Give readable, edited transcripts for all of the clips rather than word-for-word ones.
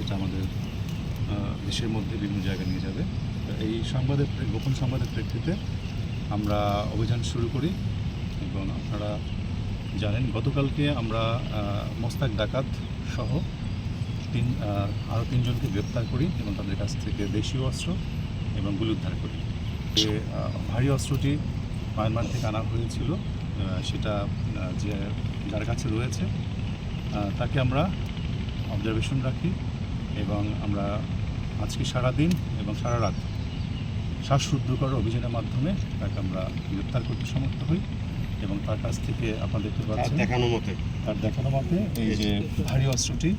যেটা আমাদের দেশের মধ্যে বিভিন্ন জায়গায় নিয়ে যাবে। এই গোপন সংবাদের প্রেক্ষিতে আমরা অভিযান শুরু করি এবং আপনারা জানেন গতকালকে আমরা মোস্তাক ডাকাত সহ আরও তিনজনকে গ্রেপ্তার করি এবং তাদের কাছ থেকে দেশীয় অস্ত্র এবং গুলি উদ্ধার করি। যে ভারী অস্ত্রটি মায়ানমার থেকে আনা হয়েছিল সেটা যার কাছে রয়েছে তাকে আমরা অবজারভেশন রাখি এবং আমরা আজকে সারাদিন এবং সারা রাত শ্বাসরুদ্ধকর অভিযানের মাধ্যমে তাকে আমরা গ্রেপ্তার করতে সমর্থ হই এবং তার কাছ থেকে আপনারা দেখতে পাচ্ছেন তার দেখানো মতে এই যে ভারী অস্ত্রটি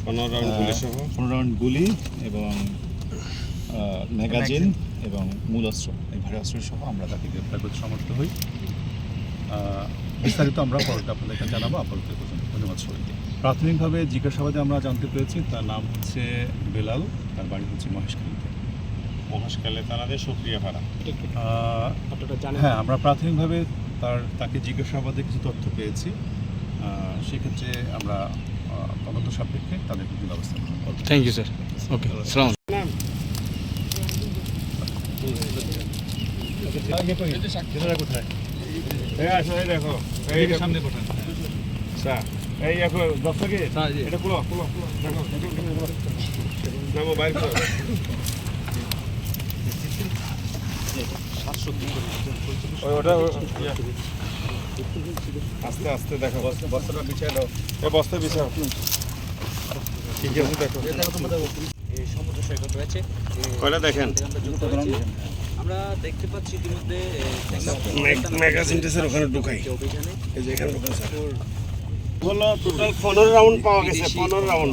15 রাউন্ড গুলি এবং ম্যাগাজিন এবং মূল অস্ত্র এই ভারী অস্ত্র সহ আমরা তাকে গ্রেপ্তার করতে সমর্থ হই। বিস্তারিত আমরা পরে আপনাদেরকে জানাবো। আপাতত ধন্যবাদ সবাইকে। প্রাথমিকভাবে জিজ্ঞাসাবাদে আমরা জানতে পেরেছি তার নাম হচ্ছে বেলাল, তার বাড়ি হচ্ছে মহেশখালী থানাতে সক্রিয়াপাড়া। হ্যাঁ, আমরা প্রাথমিকভাবে তাকে জিজ্ঞাসাবাদে কিছু তথ্য পেয়েছি, সেক্ষেত্রে আমরা তদন্ত সাপেক্ষে তাদের প্রতি ব্যবস্থা নেব। Thank you sir. ওকে, সালাম। কোথায় দেখো সামনে কোথায় এই দেখো দর্শকে এটা খুলো দেখো নামো বাইর করো। ওটা আস্তে আস্তে দেখো বস্তাটা বিছাই দাও। এই বস্তা বিছাও। ঠিক আছে, দেখো এই সমুদ্র সৈকত রয়েছে কয়লা দেখেন। আমরা দেখতে পাচ্ছি ইতিমধ্যে ম্যাগাজিনটা স্যার ওখানে ঢুকাই। অভিযানে এই যে এখানে ঢুকাই স্যার। হলো টোটাল 15 রাউন্ড পাওয়া গেছে। 15 রাউন্ড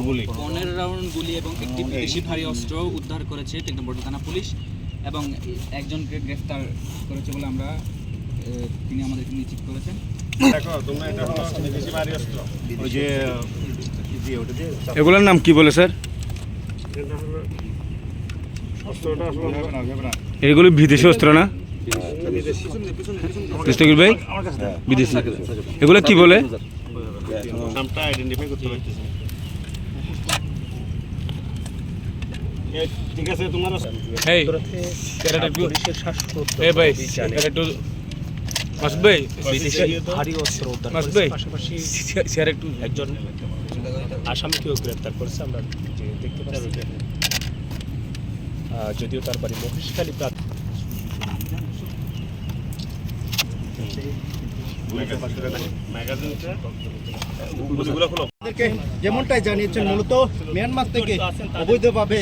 গুলি এবং একটি বিদেশি ভারী অস্ত্র উদ্ধার করেছে 3 নম্বর থানা পুলিশ এবং একজনকে গ্রেফতার করেছে বলে আমরা তিনি আমাদেরকে নিশ্চিত করেছেন। দেখো তোমরা এটা হলো বিদেশি ভারী অস্ত্র। ওই যে এগুলোর নাম কি বলে স্যার? অস্ত্রটা আসলে এগুলো বিদেশি অস্ত্র না? মুস্তাকিল ভাই, বিদেশি। এগুলো কি বলে? নামটা আইডেন্টিফাই করতে পারতেছি। ঠিক আছে, তোমার এই ক্যারেট একটু এই ভাই ক্যারেট একটু মাসুদ ভাই, বিদেশি ভারী অস্ত্র উদ্ধার মাসুদ ভাই স্যার একটু একজন আসামিকেও গ্রেফতার করেছে আমরা যে দেখতে পাচ্ছি। যদিও তার বাড়ি মহেশখালী ম্যাগাজিনটা যেমনটাই জানিয়েছেন মূলত মিয়ানমার থেকে অবৈধভাবে